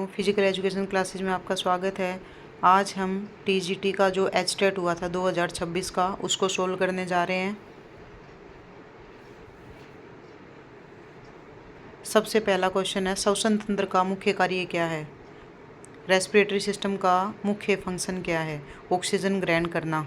Physical education classes में आपका स्वागत है। आज हम टीजीटी का जो एचटेट हुआ था 2026 का उसको सोल्व करने जा रहे हैं। सबसे पहला क्वेश्चन है, श्वसन तंत्र का मुख्य कार्य क्या है? रेस्पिरेटरी सिस्टम का मुख्य फंक्शन क्या है? ऑक्सीजन ग्रहण करना।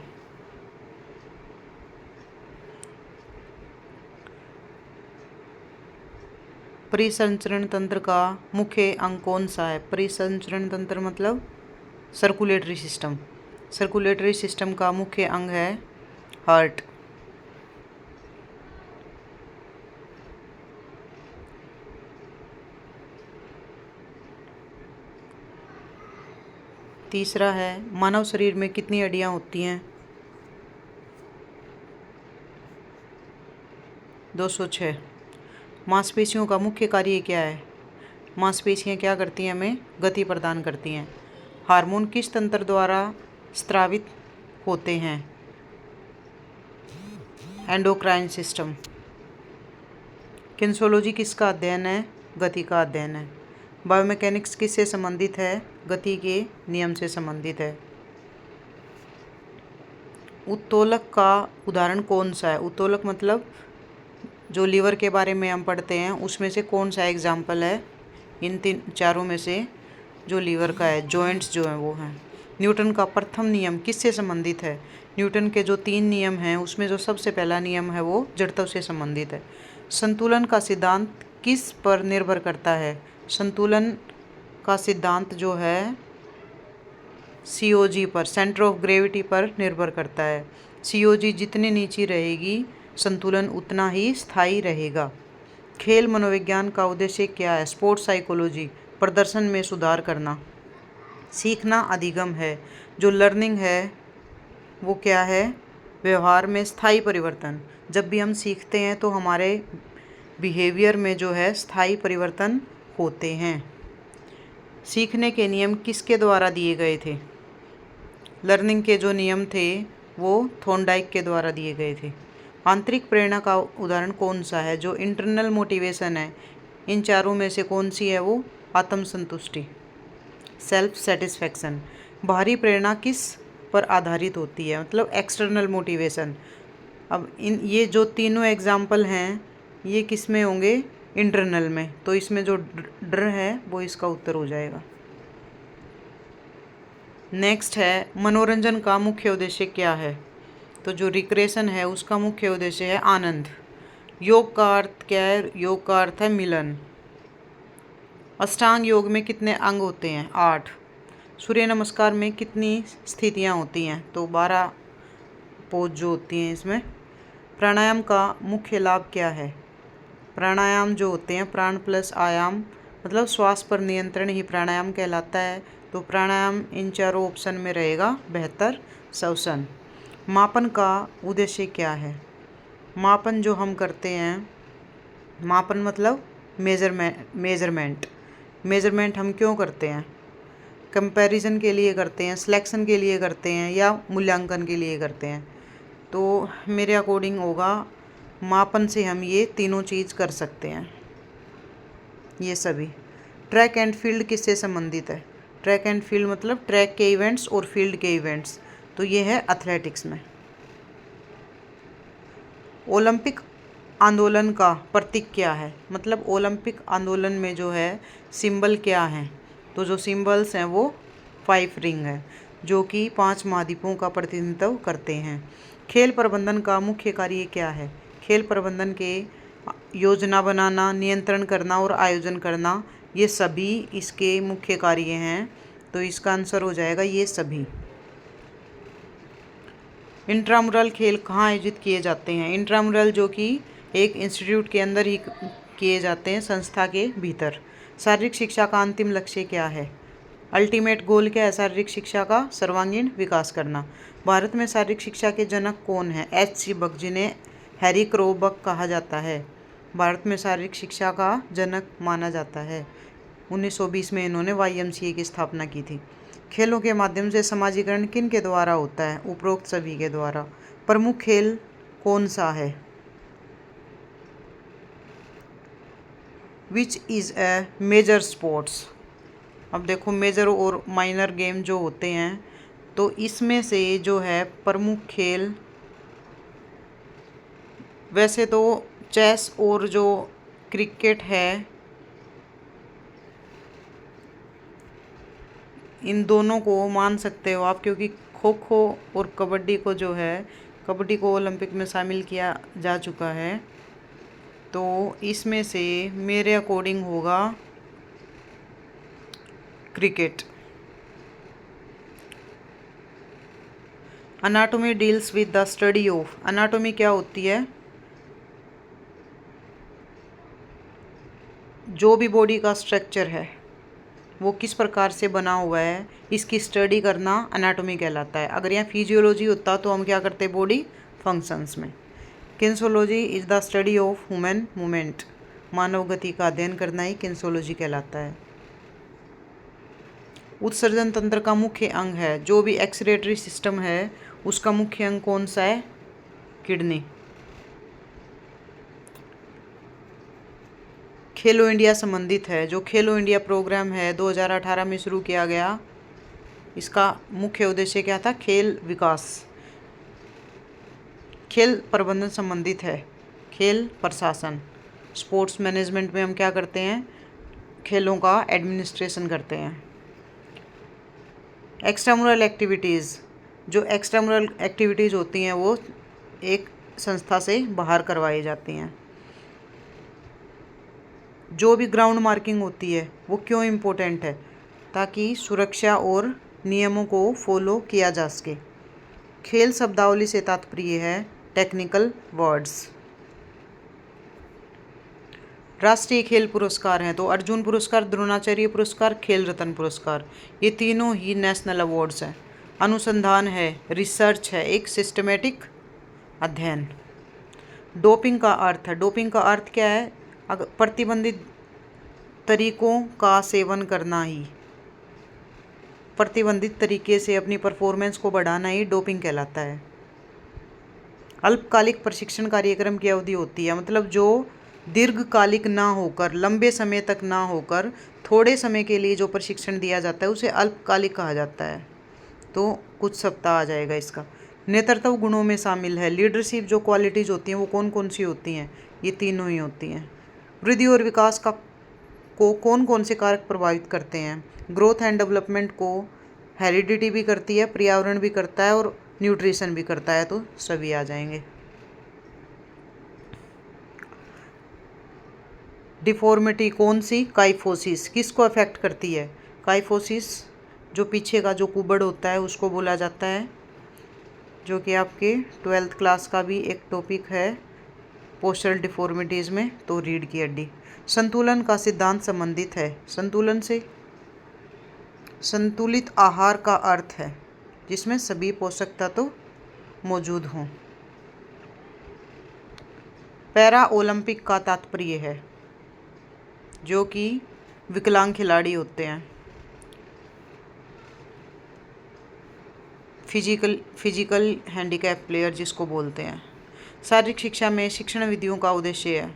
परिसंचरण तंत्र का मुख्य अंग कौन सा है? परिसंचरण तंत्र मतलब सर्कुलेटरी सिस्टम। सर्कुलेटरी सिस्टम का मुख्य अंग है हार्ट। तीसरा है, मानव शरीर में कितनी हड्डियां होती हैं? 206। मांसपेशियों का मुख्य कार्य क्या है? मांसपेशियां क्या करती हैं? हमें गति प्रदान करती हैं। हार्मोन किस तंत्र द्वारा स्रावित होते हैं? Endocrine system. किन्सोलॉजी किसका अध्ययन है? गति का अध्ययन है। बायोमैकेनिक्स किससे संबंधित है? गति के नियम से संबंधित है। उत्तोलक का उदाहरण कौन सा है? उत्तोलक मतलब जो लीवर के बारे में हम पढ़ते हैं उसमें से कौन सा एग्जाम्पल है? इन चारों में से जो लीवर का है, जॉइंट्स जो हैं वो हैं। न्यूटन का प्रथम नियम किससे संबंधित है? न्यूटन के जो 3 नियम हैं उसमें जो सबसे पहला नियम है वो जड़त्व से संबंधित है। संतुलन का सिद्धांत किस पर निर्भर करता है? संतुलन का सिद्धांत जो है COG पर, सेंटर ऑफ ग्रेविटी पर निर्भर करता है। COG जितनी नीचे रहेगी संतुलन उतना ही स्थायी रहेगा। खेल मनोविज्ञान का उद्देश्य क्या है? स्पोर्ट्स साइकोलॉजी, प्रदर्शन में सुधार करना। सीखना अधिगम है। जो लर्निंग है वो क्या है? व्यवहार में स्थायी परिवर्तन। जब भी हम सीखते हैं तो हमारे बिहेवियर में जो है स्थायी परिवर्तन होते हैं। सीखने के नियम किसके द्वारा दिए गए थे? लर्निंग के जो नियम थे वो थॉर्नडाइक के द्वारा दिए गए थे। आंतरिक प्रेरणा का उदाहरण कौन सा है? जो इंटरनल मोटिवेशन है, इन चारों में से कौन सी है? वो आत्मसंतुष्टि, सेल्फ सेटिस्फैक्शन। बाहरी प्रेरणा किस पर आधारित होती है? मतलब एक्सटर्नल मोटिवेशन। अब ये जो तीनों एग्जाम्पल हैं ये किस में होंगे? इंटरनल में। तो इसमें जो डर है वो इसका उत्तर हो जाएगा। नेक्स्ट है, मनोरंजन का मुख्य उद्देश्य क्या है? तो जो रिक्रेशन है उसका मुख्य उद्देश्य है आनंद। योग का अर्थ क्या है? योग का अर्थ है मिलन। अष्टांग योग में कितने अंग होते हैं? 8। सूर्य नमस्कार में कितनी स्थितियां होती हैं? तो 12 पोज जो होती हैं इसमें। प्राणायाम का मुख्य लाभ क्या है? प्राणायाम जो होते हैं, प्राण प्लस आयाम मतलब श्वास पर नियंत्रण ही प्राणायाम कहलाता है। तो प्राणायाम इन चारों ऑप्शन में रहेगा बेहतर श्वसन। मापन का उद्देश्य क्या है? मापन जो हम करते हैं, मापन मतलब मेजरमेंट। मेजरमेंट हम क्यों करते हैं? कंपैरिजन के लिए करते हैं, सिलेक्शन के लिए करते हैं या मूल्यांकन के लिए करते हैं? तो मेरे अकॉर्डिंग होगा मापन से हम ये तीनों चीज़ कर सकते हैं, ये सभी। ट्रैक एंड फील्ड किससे संबंधित है? ट्रैक एंड फील्ड मतलब ट्रैक के इवेंट्स और फील्ड के इवेंट्स। तो ये है एथलेटिक्स में। ओलंपिक आंदोलन का प्रतीक क्या है? मतलब ओलंपिक आंदोलन में जो है सिंबल क्या हैं? तो जो सिंबल्स हैं वो 5 रिंग है जो कि 5 महाद्वीपों का प्रतिनिधित्व करते हैं। खेल प्रबंधन का मुख्य कार्य क्या है? खेल प्रबंधन के योजना बनाना, नियंत्रण करना और आयोजन करना, ये सभी इसके मुख्य कार्य हैं। तो इसका आंसर हो जाएगा ये सभी। इंट्रामुरल खेल कहाँ आयोजित किए जाते हैं? इंट्रामुरल जो कि एक इंस्टीट्यूट के अंदर ही किए जाते हैं, संस्था के भीतर। शारीरिक शिक्षा का अंतिम लक्ष्य क्या है? अल्टीमेट गोल क्या है शारीरिक शिक्षा का? सर्वांगीण विकास करना। भारत में शारीरिक शिक्षा के जनक कौन है? H.C. बक, जिन्हें हैरी क्रो बक कहा जाता है। भारत में शारीरिक शिक्षा का जनक माना जाता है। 1920 में इन्होंने YMCA की स्थापना की थी। खेलों के माध्यम से समाजीकरण किन के द्वारा होता है? उपरोक्त सभी के द्वारा। प्रमुख खेल कौन सा है? Which is a major sports? अब देखो मेजर और माइनर गेम जो होते हैं, तो इसमें से जो है प्रमुख खेल, वैसे तो चेस और जो क्रिकेट है, इन दोनों को मान सकते हो आप, क्योंकि खो खो और कबड्डी को जो है, कबड्डी को ओलंपिक में शामिल किया जा चुका है। तो इसमें से मेरे अकॉर्डिंग होगा cricket. Anatomy deals with the study of, anatomy क्या होती है? जो भी बॉडी का स्ट्रक्चर है वो किस प्रकार से बना हुआ है, इसकी स्टडी करना अनाटोमी कहलाता है। अगर यहाँ फिजियोलॉजी होता तो हम क्या करते बॉडी फंक्शंस में। Kinesiology is the study of human movement, मानव गति का अध्ययन करना ही किन्सोलॉजी कहलाता है। उत्सर्जन तंत्र का मुख्य अंग है, जो भी एक्सक्रीटरी सिस्टम है उसका मुख्य अंग कौन सा है? किडनी। खेलो इंडिया संबंधित है, जो खेलो इंडिया प्रोग्राम है 2018 में शुरू किया गया, इसका मुख्य उद्देश्य क्या था? खेल विकास। खेल प्रबंधन संबंधित है, खेल प्रशासन। स्पोर्ट्स मैनेजमेंट में हम क्या करते हैं? खेलों का एडमिनिस्ट्रेशन करते हैं। एक्स्ट्रामुरल एक्टिविटीज़, जो एक्स्ट्रामुरल एक्टिविटीज़ होती हैं वो एक संस्था से बाहर करवाई जाती हैं। जो भी ग्राउंड मार्किंग होती है वो क्यों इम्पोर्टेंट है? ताकि सुरक्षा और नियमों को फॉलो किया जा सके। खेल शब्दावली से तात्पर्य है टेक्निकल वर्ड्स। राष्ट्रीय खेल पुरस्कार हैं तो अर्जुन पुरस्कार, द्रोणाचार्य पुरस्कार, खेल रत्न पुरस्कार, ये तीनों ही नेशनल अवार्ड्स हैं। अनुसंधान है, रिसर्च है, एक सिस्टमेटिक अध्ययन। डोपिंग का अर्थ है, डोपिंग का अर्थ क्या है? अगर प्रतिबंधित तरीकों का सेवन करना ही, प्रतिबंधित तरीके से अपनी परफॉर्मेंस को बढ़ाना ही डोपिंग कहलाता है। अल्पकालिक प्रशिक्षण कार्यक्रम की अवधि होती है, मतलब जो दीर्घकालिक ना होकर, लंबे समय तक ना होकर, थोड़े समय के लिए जो प्रशिक्षण दिया जाता है उसे अल्पकालिक कहा जाता है। तो कुछ सप्ताह आ जाएगा इसका। नेतृत्व गुणों में शामिल है, लीडरशिप जो क्वालिटीज़ होती हैं वो कौन कौन सी होती हैं? ये तीनों ही होती हैं। वृद्धि और विकास को कौन कौन से कारक प्रभावित करते हैं? ग्रोथ एंड डेवलपमेंट को हेरिडिटी भी करती है, पर्यावरण भी करता है और न्यूट्रिशन भी करता है, तो सभी आ जाएंगे। डिफॉर्मिटी कौन सी? काइफोसिस किसको अफेक्ट करती है? काइफोसिस जो पीछे का जो कुबड़ होता है उसको बोला जाता है, जो कि आपके 12th क्लास का भी एक टॉपिक है पोस्चरल डिफॉर्मिटीज़ में, तो रीढ़ की हड्डी। संतुलन का सिद्धांत संबंधित है, संतुलन से संतुलित आहार का अर्थ है जिसमें सभी पोषक तत्व मौजूद हों। पैरा ओलंपिक का तात्पर्य है जो कि विकलांग खिलाड़ी होते हैं, फिजिकल हैंडीकैप प्लेयर जिसको बोलते हैं। शारीरिक शिक्षा में शिक्षण विधियों का उद्देश्य है,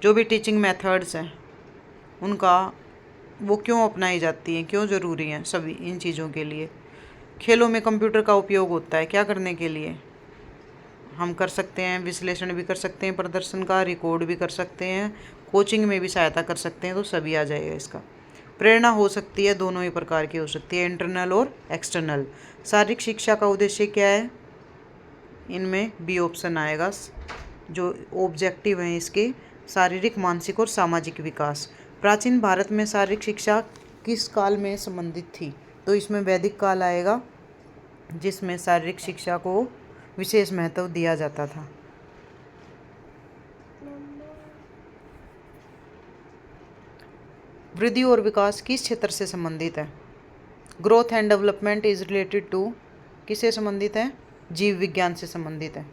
जो भी टीचिंग मेथड्स हैं उनका वो क्यों अपनाई जाती हैं, क्यों ज़रूरी हैं सभी इन चीज़ों के लिए। खेलों में कंप्यूटर का उपयोग होता है क्या करने के लिए? हम कर सकते हैं, विश्लेषण भी कर सकते हैं, प्रदर्शन का रिकॉर्ड भी कर सकते हैं, कोचिंग में भी सहायता कर सकते हैं, तो सभी आ जाएगा इसका। प्रेरणा हो सकती है, दोनों ही प्रकार की हो सकती है, इंटरनल और एक्सटर्नल। शारीरिक शिक्षा का उद्देश्य क्या है? इनमें बी ऑप्शन आएगा, जो ऑब्जेक्टिव हैं इसके, शारीरिक, मानसिक और सामाजिक विकास। प्राचीन भारत में शारीरिक शिक्षा किस काल में संबंधित थी? तो इसमें वैदिक काल आएगा, जिसमें शारीरिक शिक्षा को विशेष महत्व दिया जाता था। वृद्धि और विकास किस क्षेत्र से संबंधित है? Growth and development is related to, किससे संबंधित है? जीव विज्ञान से संबंधित है।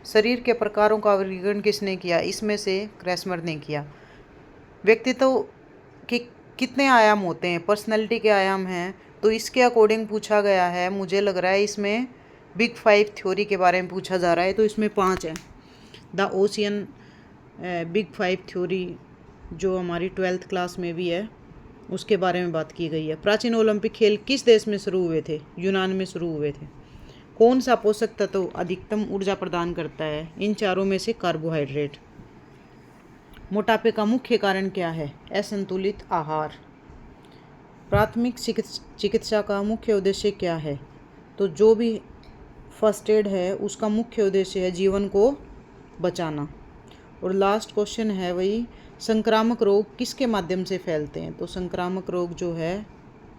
शरीर के प्रकारों का वर्गीकरण किसने किया? इसमें से क्रैस्मर ने किया। व्यक्तित्व के कितने आयाम होते हैं? पर्सनैलिटी के आयाम हैं, तो इसके अकॉर्डिंग पूछा गया है, मुझे लग रहा है इसमें बिग 5 थ्योरी के बारे में पूछा जा रहा है, तो इसमें 5 है। द ओशियन बिग 5 थ्योरी जो हमारी 12th क्लास में भी है, उसके बारे में बात की गई है। प्राचीन ओलंपिक खेल किस देश में शुरू हुए थे? यूनान में शुरू हुए थे। कौन सा पोषक तत्व अधिकतम ऊर्जा प्रदान करता है? इन चारों में से कार्बोहाइड्रेट। मोटापे का मुख्य कारण क्या है? असंतुलित आहार। प्राथमिक चिकित्सा का मुख्य उद्देश्य क्या है? तो जो भी फर्स्ट एड है उसका मुख्य उद्देश्य है जीवन को बचाना। और लास्ट क्वेश्चन है वही, संक्रामक रोग किसके माध्यम से फैलते हैं? तो संक्रामक रोग जो है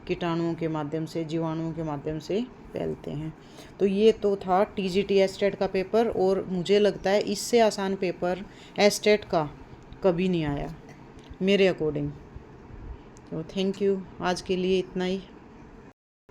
कीटाणुओं के माध्यम से, जीवाणुओं के माध्यम से फैलते हैं। तो ये तो था टीजीटी एस्टेट का पेपर, और मुझे लगता है इससे आसान पेपर एस्टेट का कभी नहीं आया मेरे अकॉर्डिंग। तो थैंक यू, आज के लिए इतना ही।